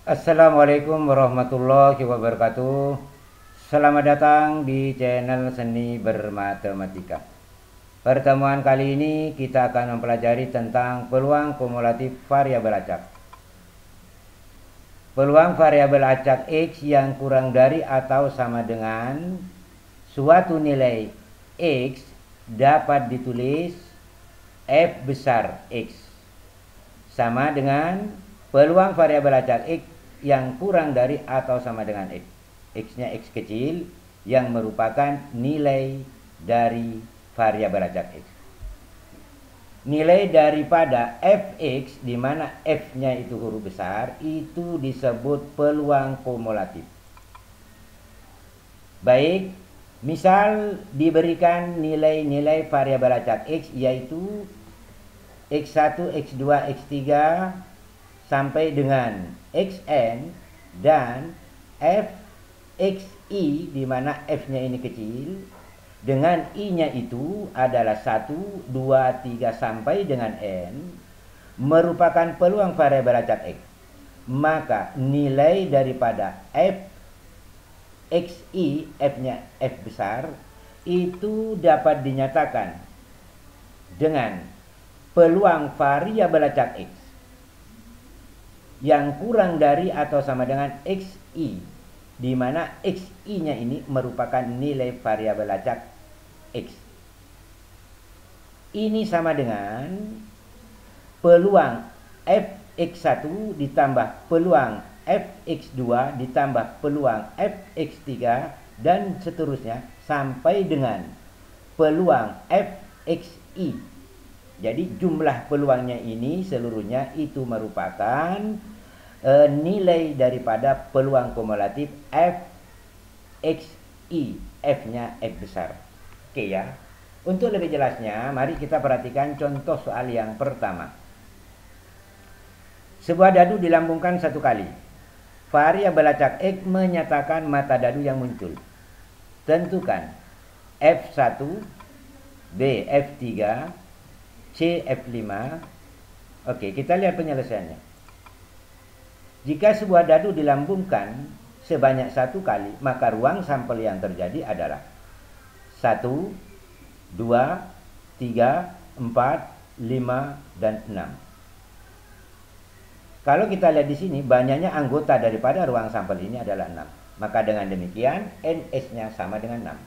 Assalamualaikum warahmatullahi wabarakatuh. Selamat datang di channel Seni Bermatematika. Pertemuan kali ini kita akan mempelajari tentang peluang kumulatif variabel acak. Peluang variabel acak X yang kurang dari atau sama dengan suatu nilai X dapat ditulis F besar X sama dengan peluang variabel acak X yang kurang dari atau sama dengan X. X-nya X kecil yang merupakan nilai dari variabel acak X. Nilai daripada Fx di mana F-nya itu huruf besar itu disebut peluang kumulatif. Baik, misal diberikan nilai-nilai variabel acak X yaitu X1, X2, X3 sampai dengan Xn dan Fxi di mana F-nya ini kecil dengan I-nya itu adalah 1, 2, 3 sampai dengan N merupakan peluang variabel acak X. Maka nilai daripada Fxi, F-nya F besar, itu dapat dinyatakan dengan peluang variabel acak X yang kurang dari atau sama dengan Xi, di mana Xi-nya ini merupakan nilai variabel acak X. Ini sama dengan peluang Fx1 ditambah peluang Fx2 ditambah peluang Fx3 dan seterusnya sampai dengan peluang Fxi. Jadi jumlah peluangnya ini seluruhnya itu merupakan nilai daripada peluang kumulatif Fxi, F-nya F besar. Oke ya. Untuk lebih jelasnya, mari kita perhatikan contoh soal yang pertama. Sebuah dadu dilambungkan satu kali. Variabel acak X menyatakan mata dadu yang muncul. Tentukan F1, B F3, C F5. Oke, kita lihat penyelesaiannya. Jika sebuah dadu dilambungkan sebanyak satu kali, maka ruang sampel yang terjadi adalah 1, 2, 3, 4, 5, dan 6. Kalau kita lihat di sini, banyaknya anggota daripada ruang sampel ini adalah 6. Maka dengan demikian, NS-nya sama dengan 6.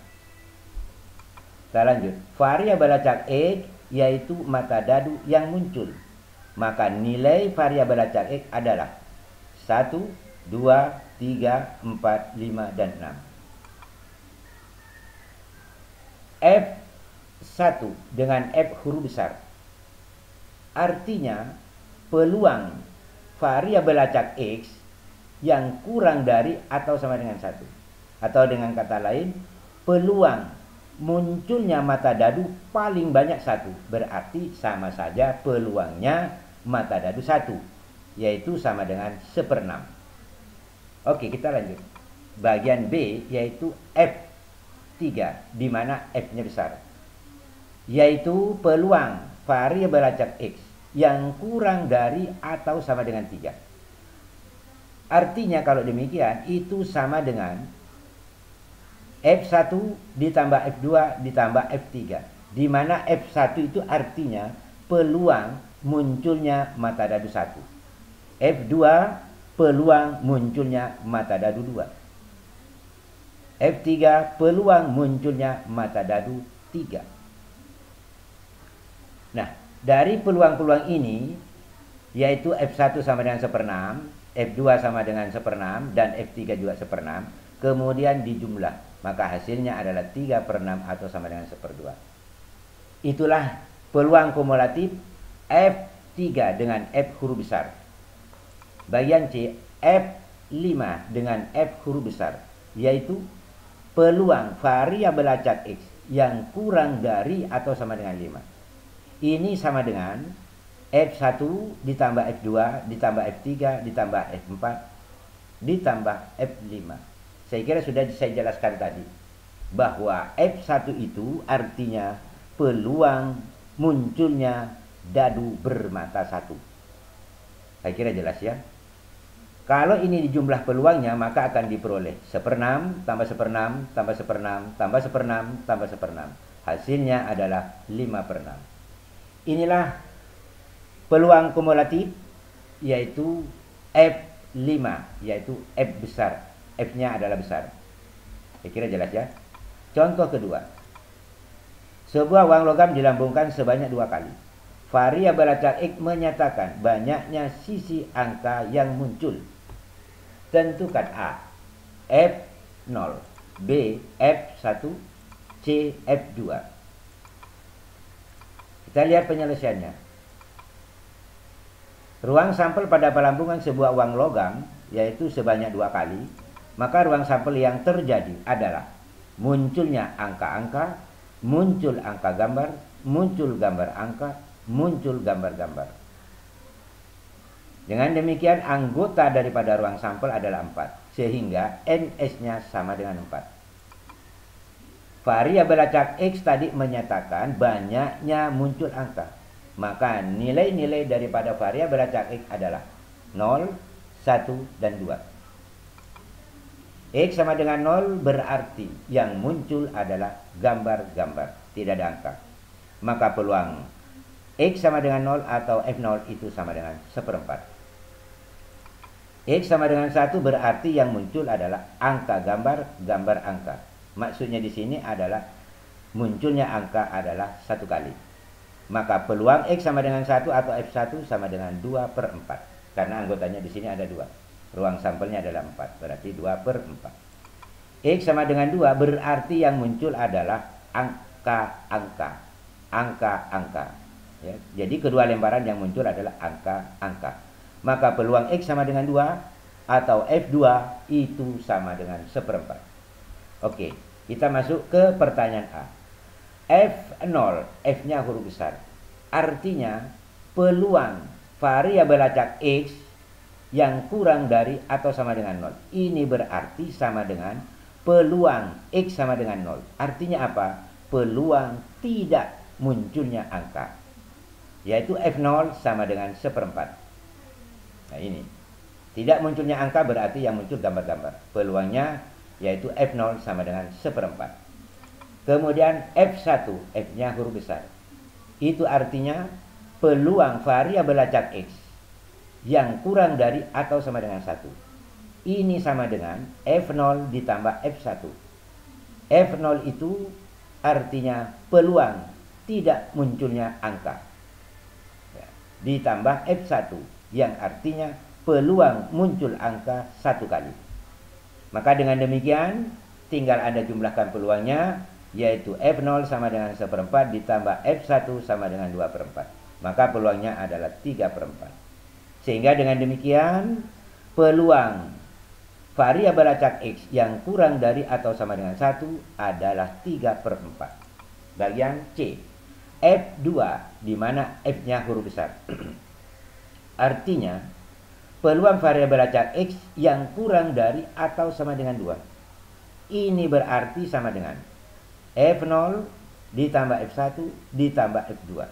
Kita lanjut. Variabel acak X yaitu mata dadu yang muncul. Maka nilai variabel acak X adalah 1, 2, 3, 4, 5, dan 6. F1 dengan F huruf besar. Artinya peluang variabel acak X yang kurang dari atau sama dengan 1. Atau dengan kata lain, peluang munculnya mata dadu paling banyak 1. Berarti sama saja peluangnya mata dadu 1, yaitu sama dengan 1/6. Oke, kita lanjut. Bagian B yaitu F3 di mana F-nya besar, yaitu peluang variabel acak X yang kurang dari atau sama dengan 3. Artinya kalau demikian itu sama dengan F1 ditambah F2 ditambah F3, di mana F1 itu artinya peluang munculnya mata dadu 1. F2 peluang munculnya mata dadu 2. F3 peluang munculnya mata dadu 3. Nah, dari peluang-peluang ini yaitu F1 sama dengan 1/6, F2 sama dengan 1/6, dan F3 juga 1/6, kemudian dijumlah, maka hasilnya adalah 3/6 atau sama dengan 1/2. Itulah peluang kumulatif F3 dengan F huruf besar. Bagian C, F5 dengan F huruf besar, yaitu peluang variabel acak X yang kurang dari atau sama dengan 5. Ini sama dengan F1 ditambah F2 ditambah F3 ditambah F4 ditambah F5. Saya kira sudah saya jelaskan tadi bahwa F1 itu artinya peluang munculnya dadu bermata 1. Saya kira jelas ya. Kalau ini dijumlah peluangnya, maka akan diperoleh 1/6 tambah 1/6 tambah 1/6 tambah 1/6 tambah 1/6. Hasilnya adalah 5/6. Inilah peluang kumulatif, yaitu F5, yaitu F besar. F-nya adalah besar. Saya kira jelas ya. Contoh kedua. Sebuah uang logam dilambungkan sebanyak 2 kali. Variabel acak X menyatakan banyaknya sisi angka yang muncul. Tentukan A, F0, B, F1, C, F2. Kita lihat penyelesaiannya. Ruang sampel pada pelambungan sebuah uang logam, yaitu sebanyak 2 kali, maka ruang sampel yang terjadi adalah munculnya angka-angka, muncul angka gambar, muncul gambar angka, muncul gambar-gambar. Dengan demikian anggota daripada ruang sampel adalah 4, sehingga NS-nya sama dengan 4. Variabel acak X tadi menyatakan banyaknya muncul angka. Maka nilai-nilai daripada variabel acak X adalah 0, 1, dan 2. X sama dengan 0 berarti yang muncul adalah gambar-gambar, tidak ada angka. Maka peluang X sama dengan 0 atau F0 itu sama dengan 1/4. X sama dengan 1 berarti yang muncul adalah angka gambar, gambar angka. Maksudnya di sini adalah munculnya angka adalah 1 kali. Maka peluang X sama dengan 1 atau F1 sama dengan 2/4. Karena anggotanya di sini ada 2. Ruang sampelnya adalah 4, berarti 2/4. X sama dengan 2 berarti yang muncul adalah angka-angka. Angka-angka. Ya, jadi kedua lembaran yang muncul adalah angka-angka. Maka peluang X sama dengan 2 atau F2 itu sama dengan 1/4. Oke, kita masuk ke pertanyaan A. F0, F-nya huruf besar. Artinya peluang variabel acak X yang kurang dari atau sama dengan 0. Ini berarti sama dengan peluang X sama dengan 0. Artinya apa? Peluang tidak munculnya angka. Yaitu F0 sama dengan 1/4. Nah ini. Tidak munculnya angka berarti yang muncul gambar-gambar. Peluangnya yaitu F0 sama dengan 1/4. Kemudian F1, F-nya huruf besar. Itu artinya peluang variabel acak X yang kurang dari atau sama dengan 1. Ini sama dengan F0 ditambah F1. F0 itu artinya peluang tidak munculnya angka. Ya, ditambah F1 yang artinya peluang muncul angka 1 kali. Maka dengan demikian tinggal Anda jumlahkan peluangnya, yaitu F0 sama dengan 1/4 ditambah F1 sama dengan 2/4. Maka peluangnya adalah 3/4. Sehingga dengan demikian peluang variabel acak X yang kurang dari atau sama dengan 1 adalah 3/4. Bagian C, F2 di mana F-nya huruf besar. Artinya peluang variabel acak X yang kurang dari atau sama dengan 2. Ini berarti sama dengan F0 ditambah F1 ditambah F2.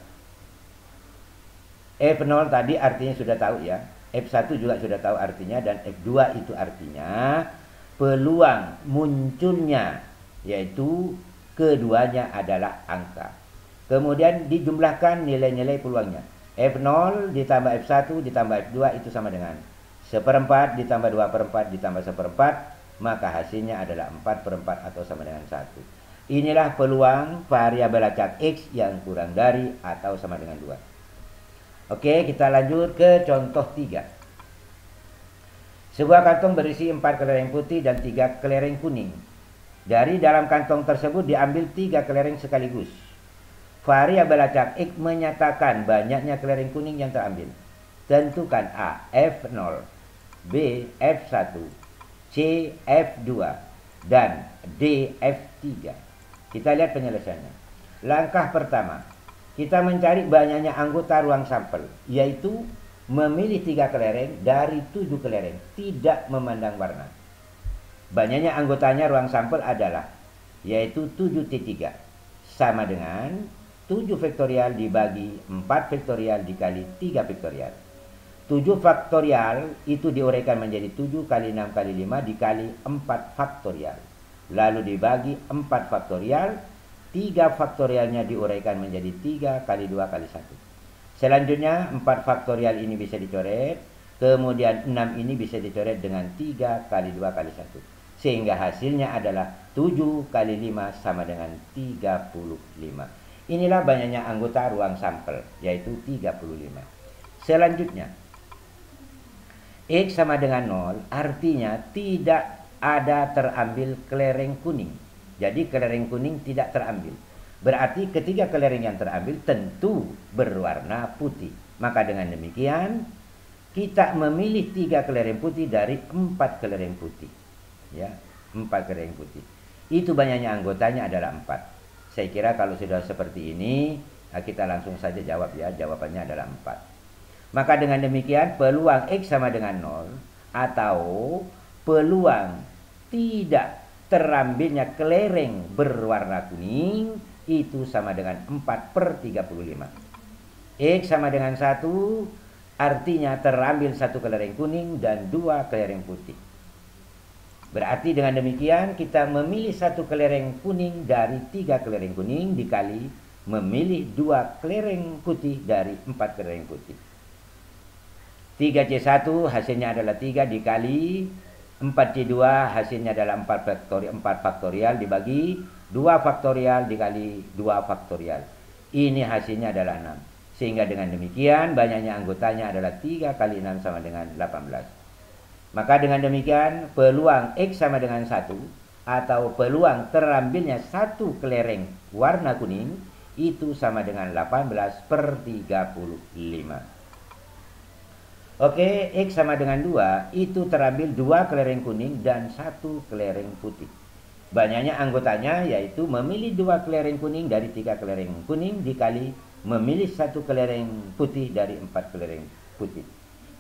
F0 tadi artinya sudah tahu ya. F1 juga sudah tahu artinya. Dan F2 itu artinya peluang munculnya, yaitu keduanya adalah angka. Kemudian dijumlahkan nilai-nilai peluangnya. F0 ditambah F1 ditambah F2 itu sama dengan 1/4 ditambah 2/4 ditambah 1/4. Maka hasilnya adalah 4/4 atau sama dengan 1. Inilah peluang variabel acak X yang kurang dari atau sama dengan 2. Oke, kita lanjut ke contoh 3. Sebuah kantong berisi 4 kelereng putih dan 3 kelereng kuning. Dari dalam kantong tersebut diambil 3 kelereng sekaligus. Variabel acak X menyatakan banyaknya kelereng kuning yang terambil. Tentukan A, F0, B, F1, C, F2, dan D, F3. Kita lihat penyelesaiannya. Langkah pertama, kita mencari banyaknya anggota ruang sampel, yaitu memilih 3 kelereng dari 7 kelereng, tidak memandang warna. Banyaknya anggotanya ruang sampel adalah, yaitu 7T3, sama dengan 7 faktorial dibagi 4 faktorial dikali 3 faktorial. 7 faktorial itu diuraikan menjadi 7 kali 6 kali 5 dikali 4 faktorial. Lalu dibagi 4 faktorial, 3 faktorialnya diuraikan menjadi 3 kali 2 kali 1. Selanjutnya 4 faktorial ini bisa dicoret, kemudian 6 ini bisa dicoret dengan 3 kali 2 kali 1. Sehingga hasilnya adalah 7 kali 5 sama dengan 35. Inilah banyaknya anggota ruang sampel, yaitu 35. Selanjutnya, X sama dengan 0 artinya tidak ada terambil kelereng kuning. Jadi kelereng kuning tidak terambil. Berarti ketiga kelereng yang terambil tentu berwarna putih. Maka dengan demikian kita memilih 3 kelereng putih dari 4 kelereng putih. Ya, 4 kelereng putih. Itu banyaknya anggotanya adalah 4. Saya kira kalau sudah seperti ini, kita langsung saja jawab ya. Jawabannya adalah 4. Maka dengan demikian peluang X sama dengan 0 atau peluang tidak terambilnya kelereng berwarna kuning itu sama dengan 4/35. X sama dengan 1 artinya terambil 1 kelereng kuning dan 2 kelereng putih. Berarti dengan demikian kita memilih 1 kelereng kuning dari 3 kelereng kuning dikali memilih 2 kelereng putih dari 4 kelereng putih. 3C1 hasilnya adalah 3 dikali 4C2 hasilnya adalah 4 faktorial dibagi 2 faktorial dikali 2 faktorial. Ini hasilnya adalah 6. Sehingga dengan demikian banyaknya anggotanya adalah 3 kali 6 sama dengan 18. Maka dengan demikian peluang X sama dengan 1 atau peluang terambilnya 1 kelereng warna kuning itu sama dengan 18/35. Oke, X sama dengan 2, itu terambil 2 kelereng kuning dan 1 kelereng putih. Banyaknya anggotanya yaitu memilih 2 kelereng kuning dari 3 kelereng kuning dikali memilih 1 kelereng putih dari 4 kelereng putih.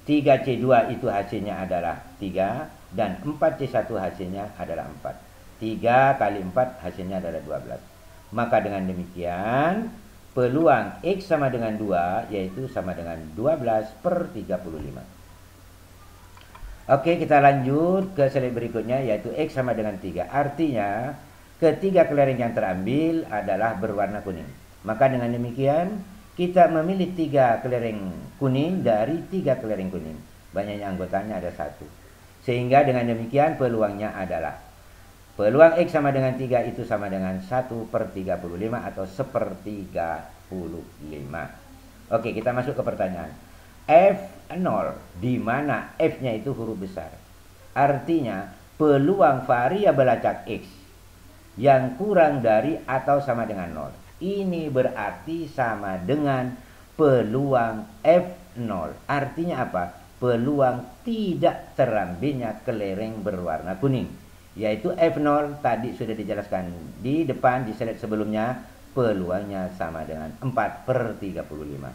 3C2 itu hasilnya adalah 3 dan 4C1 hasilnya /4. 3 kali 4 hasilnya adalah 12. Maka dengan demikian peluang X sama dengan 2 yaitu sama dengan 12/35. Oke, kita lanjut ke slide berikutnya yaitu X sama dengan 3. Artinya ketiga kelereng yang terambil adalah berwarna kuning. Maka dengan demikian kita memilih 3 kelereng kuning dari 3 kelereng kuning. Banyaknya anggotanya ada 1. Sehingga dengan demikian peluangnya adalah peluang X sama dengan 3 itu sama dengan 1/35 atau 1/35. Oke, kita masuk ke pertanyaan. F0 di mana F-nya itu huruf besar. Artinya peluang variabel acak X yang kurang dari atau sama dengan 0. Ini berarti sama dengan peluang F0. Artinya apa? Peluang tidak terambilnya kelereng berwarna kuning. Yaitu F0 tadi sudah dijelaskan di depan di slide sebelumnya, peluangnya sama dengan 4/35.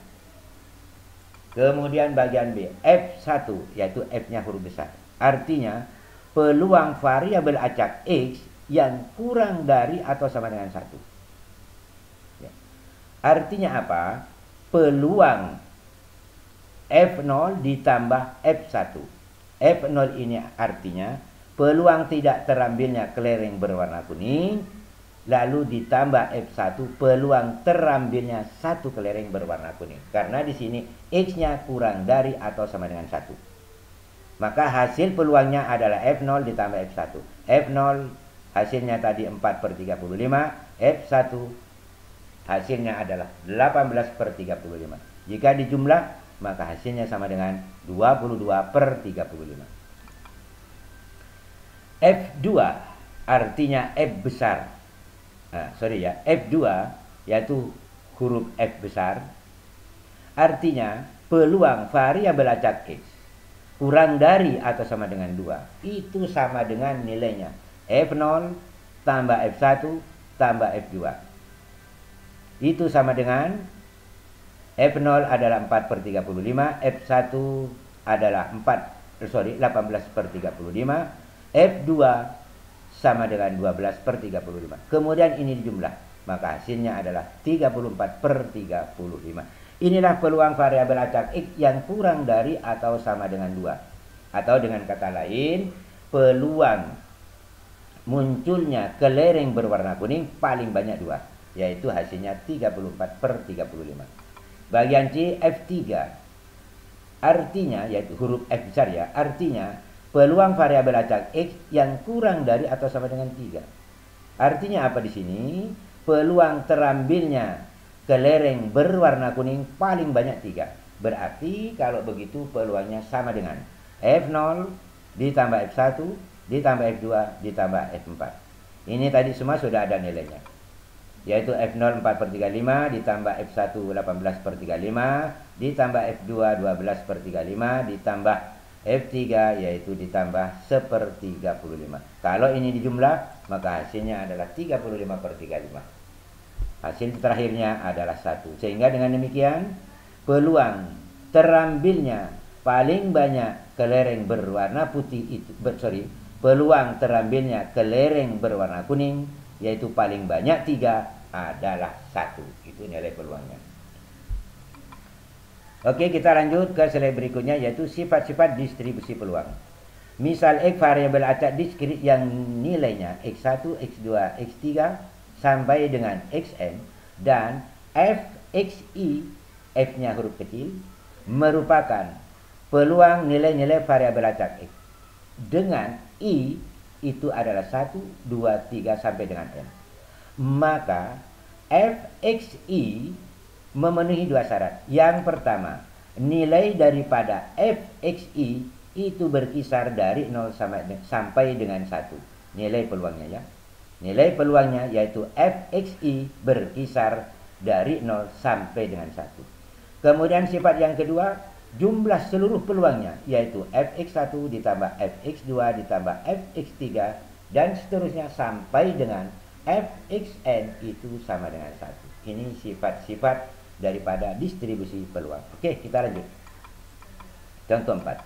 Kemudian bagian B, F1 yaitu F-nya huruf besar. Artinya peluang variabel acak X yang kurang dari atau sama dengan 1. Ya. Artinya apa? Peluang F0 ditambah F1. F0 ini artinya peluang tidak terambilnya kelereng berwarna kuning, lalu ditambah F1 peluang terambilnya 1 kelereng berwarna kuning. Karena di sini X-nya kurang dari atau sama dengan 1. Maka hasil peluangnya adalah F0 ditambah F1. F0 hasilnya tadi 4/35, F1 hasilnya adalah 18/35. Jika dijumlah maka hasilnya sama dengan 22/35. F2 artinya F besar. F2 yaitu huruf F besar. Artinya peluang variabel acak X kurang dari atau sama dengan 2 itu sama dengan nilainya F0 tambah F1 tambah F2. Itu sama dengan F0 adalah 4/35, F1 adalah 18/35. F2 sama dengan 12/35. Kemudian ini dijumlah, maka hasilnya adalah 34/35. Inilah peluang variabel acak X yang kurang dari atau sama dengan 2. Atau dengan kata lain, peluang munculnya kelereng berwarna kuning paling banyak 2, yaitu hasilnya 34/35. Bagian C, F3. Artinya, yaitu huruf F besar ya, artinya peluang variabel acak X yang kurang dari atau sama dengan 3. Artinya apa di sini? Peluang terambilnya kelereng berwarna kuning paling banyak 3. Berarti kalau begitu peluangnya sama dengan F0 ditambah F1 ditambah F2 ditambah F4. Ini tadi semua sudah ada nilainya. Yaitu F0 4/35 ditambah F1 18/35 ditambah F2 12/35 ditambah F3 yaitu ditambah 1/35. Kalau ini dijumlah maka hasilnya adalah 35/35. Hasil terakhirnya adalah 1. Sehingga dengan demikian peluang terambilnya paling banyak kelereng berwarna putih itu, peluang terambilnya kelereng berwarna kuning yaitu paling banyak 3 adalah 1. Itu nilai peluangnya. Oke, kita lanjut ke slide berikutnya yaitu sifat-sifat distribusi peluang. Misal X variabel acak diskrit yang nilainya X1, X2, X3 sampai dengan Xn dan Fxi, F-nya huruf kecil, merupakan peluang nilai-nilai variabel acak X. Dengan I itu adalah 1, 2, 3 sampai dengan N. Maka Fxi memenuhi 2 syarat. Yang pertama, nilai daripada Fxi itu berkisar dari 0 sampai dengan 1. Nilai peluangnya ya. Nilai peluangnya yaitu Fxi berkisar dari 0 sampai dengan 1. Kemudian sifat yang kedua, jumlah seluruh peluangnya yaitu Fx1 ditambah Fx2 ditambah Fx3 dan seterusnya sampai dengan Fxn itu sama dengan 1. Ini sifat-sifat daripada distribusi peluang. Oke, kita lanjut. Contoh 4.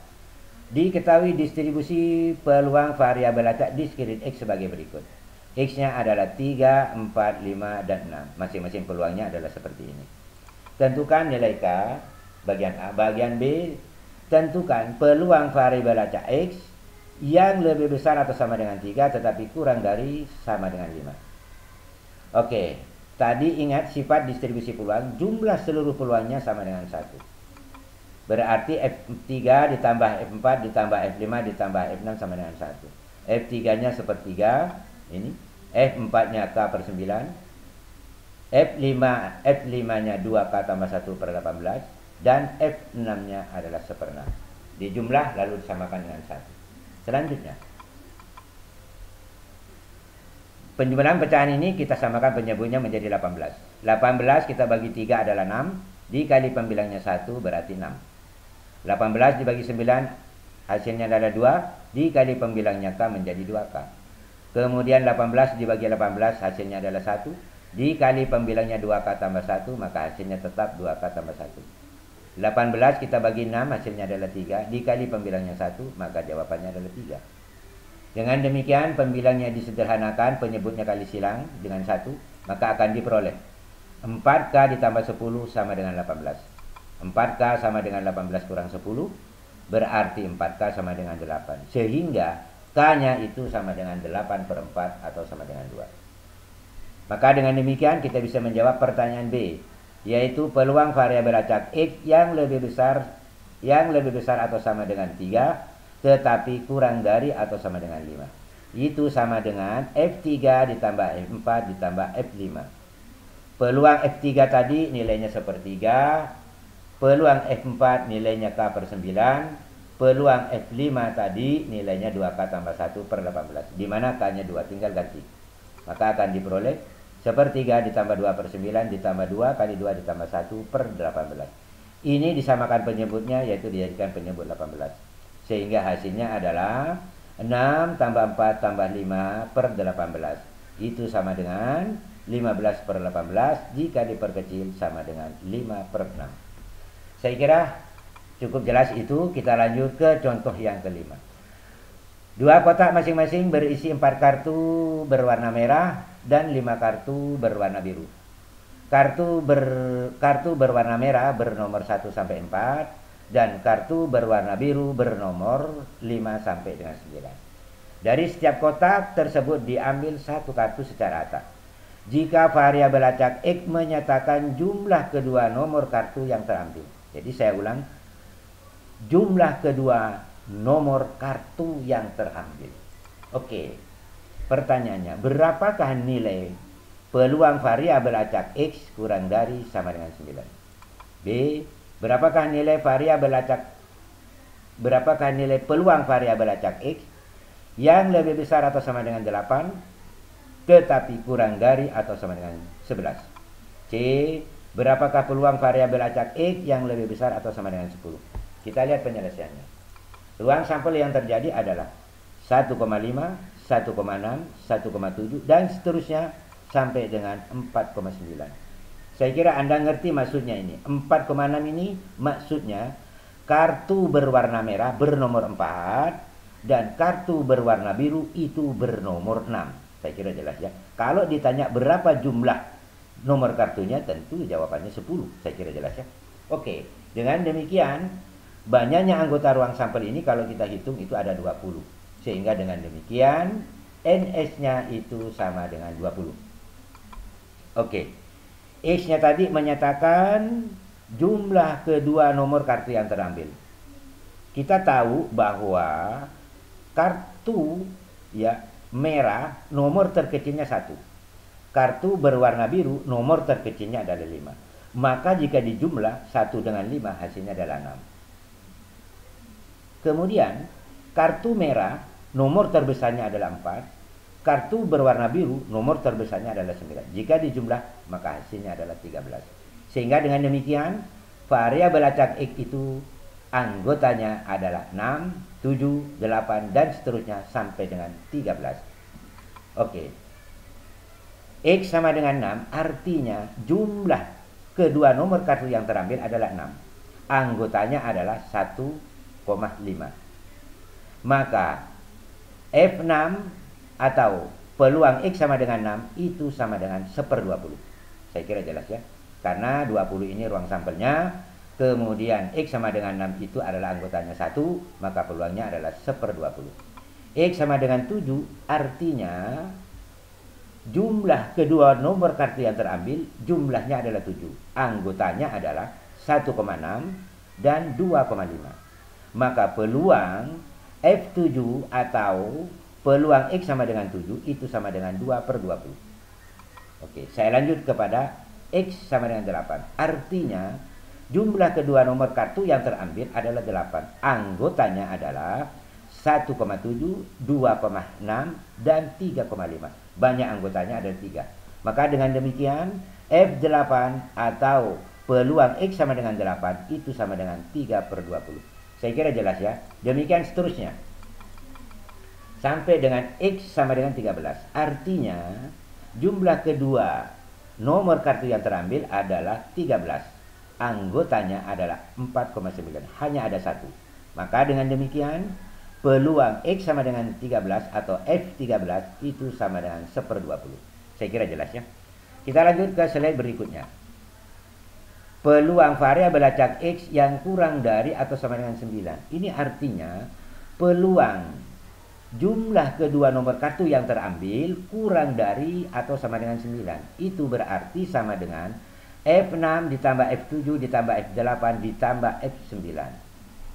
Diketahui distribusi peluang variabel acak diskrit X sebagai berikut. X-nya adalah 3, 4, 5, dan 6. Masing-masing peluangnya adalah seperti ini. Tentukan nilai K. Bagian A. Bagian B, tentukan peluang variabel acak X yang lebih besar atau sama dengan 3 tetapi kurang dari sama dengan 5. Oke, tadi ingat sifat distribusi peluang, jumlah seluruh peluangnya sama dengan 1. Berarti F3 ditambah F4 ditambah F5 ditambah F6 sama dengan 1. F3-nya sepertiga, ini. F4-nya K/9. F5-nya 2K tambah 1/18. Dan F6-nya adalah 1/6. Dijumlah lalu disamakan dengan 1. Selanjutnya, penjumlahan pecahan ini kita samakan penyebutnya menjadi 18. 18 kita bagi 3 adalah 6. Dikali pembilangnya 1 berarti 6. 18 dibagi 9 hasilnya adalah 2. Dikali pembilangnya K menjadi 2K. Kemudian 18 dibagi 18 hasilnya adalah 1. Dikali pembilangnya 2K tambah 1 maka hasilnya tetap 2K tambah 1. 18 kita bagi 6 hasilnya adalah 3. Dikali pembilangnya 1 maka jawabannya adalah 3. Dengan demikian pembilangnya disederhanakan, penyebutnya kali silang dengan 1, maka akan diperoleh 4K ditambah 10 sama dengan 18. 4K sama dengan 18 kurang 10 berarti 4K sama dengan 8. Sehingga K-nya itu sama dengan 8/4 atau sama dengan 2. Maka dengan demikian kita bisa menjawab pertanyaan B, yaitu peluang variabel acak X yang lebih besar atau sama dengan 3 tetapi kurang dari atau sama dengan 5. Itu sama dengan F3 ditambah F4 ditambah F5. Peluang F3 tadi nilainya 1/3. Peluang F4 nilainya K/9. Peluang F5 tadi nilainya 2K tambah 1/18. Di mana K-nya 2, tinggal ganti. Maka akan diperoleh 1/3 ditambah 2/9 ditambah 2 kali 2 ditambah 1/18. Ini disamakan penyebutnya yaitu dijadikan penyebut 18. Sehingga hasilnya adalah 6 tambah 4 tambah 5/18. Itu sama dengan 15/18. Jika diperkecil sama dengan 5/6. Saya kira cukup jelas itu. Kita lanjut ke contoh yang kelima. 2 kotak masing-masing berisi 4 kartu berwarna merah dan 5 kartu berwarna biru. kartu berwarna merah bernomor 1 sampai 4 dan kartu berwarna biru bernomor 5 sampai dengan 9. Dari setiap kotak tersebut diambil satu kartu secara rata. Jika variabel acak X menyatakan jumlah kedua nomor kartu yang terambil. Jadi saya ulang, jumlah kedua nomor kartu yang terambil. Oke, pertanyaannya, berapakah nilai peluang variabel acak X kurang dari sama dengan 9? B, berapakah nilai peluang variabel acak X yang lebih besar atau sama dengan 8 tetapi kurang dari atau sama dengan 11? C, berapakah peluang variabel acak X yang lebih besar atau sama dengan 10? Kita lihat penyelesaiannya. Ruang sampel yang terjadi adalah 1,5, 1,6, 1,7 dan seterusnya sampai dengan 4,9. Saya kira Anda ngerti maksudnya ini. 4,6 ini maksudnya kartu berwarna merah bernomor 4 dan kartu berwarna biru itu bernomor 6. Saya kira jelas ya. Kalau ditanya berapa jumlah nomor kartunya, tentu jawabannya 10. Saya kira jelas ya. Oke, dengan demikian banyaknya anggota ruang sampel ini kalau kita hitung itu ada 20. Sehingga dengan demikian NS-nya itu sama dengan 20. Oke. X-nya tadi menyatakan jumlah kedua nomor kartu yang terambil. Kita tahu bahwa kartu ya merah nomor terkecilnya 1. Kartu berwarna biru nomor terkecilnya adalah 5. Maka jika dijumlah 1 dengan 5 hasilnya adalah 6. Kemudian kartu merah nomor terbesarnya adalah 4. Kartu berwarna biru nomor terbesarnya adalah 9. Jika dijumlah maka hasilnya adalah 13. Sehingga dengan demikian variabel acak X itu anggotanya adalah 6, 7, 8 dan seterusnya sampai dengan 13. Oke. X sama dengan 6 artinya jumlah kedua nomor kartu yang terambil adalah 6. Anggotanya adalah 1,5. Maka F6 atau peluang X sama dengan 6 itu sama dengan 1/20. Saya kira jelas ya. Karena 20 ini ruang sampelnya, kemudian X sama dengan 6 itu adalah anggotanya 1, maka peluangnya adalah 1/20. X sama dengan 7 artinya jumlah kedua nomor kartu yang terambil jumlahnya adalah 7. Anggotanya adalah 1,6 dan 2,5. Maka peluang F7 atau peluang X sama dengan 7 itu sama dengan 2/20. Oke, saya lanjut kepada X sama dengan 8. Artinya jumlah kedua nomor kartu yang terambil adalah 8. Anggotanya adalah 1,7, 2,6 dan 3,5. Banyak anggotanya ada 3. Maka dengan demikian F8 atau peluang X sama dengan 8 itu sama dengan 3/20. Saya kira jelas ya. Demikian seterusnya sampai dengan X sama dengan 13. Artinya jumlah kedua nomor kartu yang terambil adalah 13. Anggotanya adalah 4,9. Hanya ada 1. Maka dengan demikian peluang X sama dengan 13 atau F13 itu sama dengan 1/20. Saya kira jelas ya. Kita lanjut ke slide berikutnya. Peluang variabel acak X yang kurang dari atau sama dengan 9. Ini artinya peluang jumlah kedua nomor kartu yang terambil kurang dari atau sama dengan 9. Itu berarti sama dengan F6 ditambah F7 ditambah F8 ditambah F9.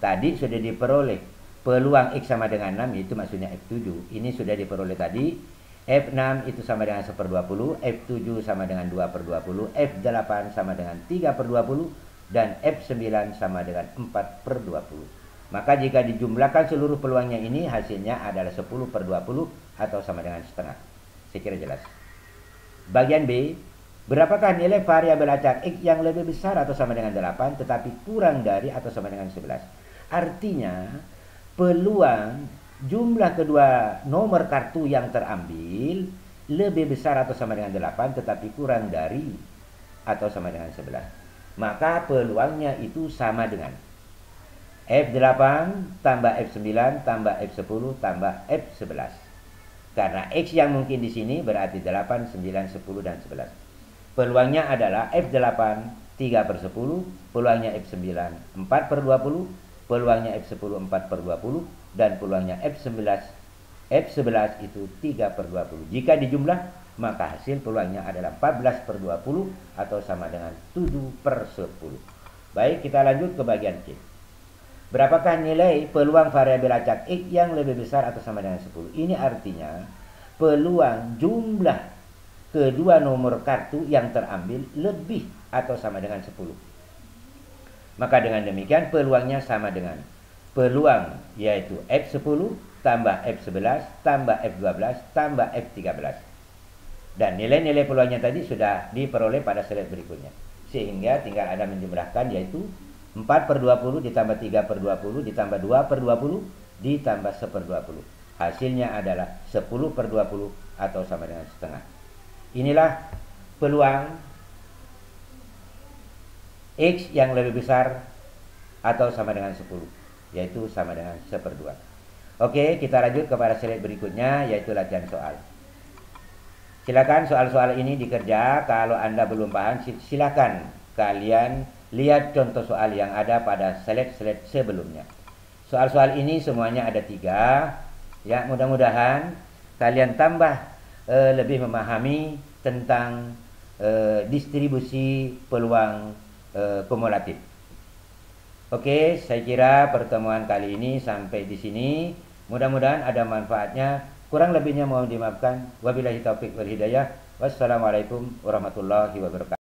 Tadi sudah diperoleh peluang X sama dengan 6, itu maksudnya F7. Ini sudah diperoleh tadi. F6 itu sama dengan 1/20, F7 sama dengan 2/20, F8 sama dengan 3/20 dan F9 sama dengan 4/20. Maka jika dijumlahkan seluruh peluangnya ini hasilnya adalah 10/20 atau sama dengan setengah. Saya kira jelas. Bagian B, berapakah nilai variabel acak X yang lebih besar atau sama dengan 8 tetapi kurang dari atau sama dengan 11? Artinya peluang jumlah kedua nomor kartu yang terambil lebih besar atau sama dengan 8 tetapi kurang dari atau sama dengan 11. Maka peluangnya itu sama dengan F8 tambah F9 tambah F10 tambah F11. Karena X yang mungkin di sini berarti 8, 9, 10 dan 11. Peluangnya adalah F8 3/10, peluangnya F9 4/20, peluangnya F10 4/20, dan peluangnya F11 itu 3/20. Jika dijumlah, maka hasil peluangnya adalah 14/20 atau sama dengan 7/10. Baik, kita lanjut ke bagian C. Berapakah nilai peluang variabel acak X yang lebih besar atau sama dengan 10? Ini artinya peluang jumlah kedua nomor kartu yang terambil lebih atau sama dengan 10. Maka dengan demikian peluangnya sama dengan peluang yaitu F10 tambah F11 tambah F12 tambah F13. Dan nilai-nilai peluangnya tadi sudah diperoleh pada slide berikutnya. Sehingga tinggal ada menjumlahkan yaitu 4/20 ditambah 3/20 ditambah 2/20 ditambah 1/20. Hasilnya adalah 10/20 atau sama dengan setengah. Inilah peluang X yang lebih besar atau sama dengan 10, yaitu sama dengan 1/2. Oke, kita lanjut kepada slide berikutnya, yaitu latihan soal. Silakan soal-soal ini dikerja. Kalau Anda belum paham, silakan kalian lihat contoh soal yang ada pada slide-slide sebelumnya. Soal-soal ini semuanya ada 3. Ya, mudah-mudahan kalian tambah lebih memahami tentang distribusi peluang kumulatif. Oke, saya kira pertemuan kali ini sampai di sini. Mudah-mudahan ada manfaatnya. Kurang lebihnya mohon dimaafkan. Wabillahi taufiq wal hidayah. Wassalamualaikum warahmatullahi wabarakatuh.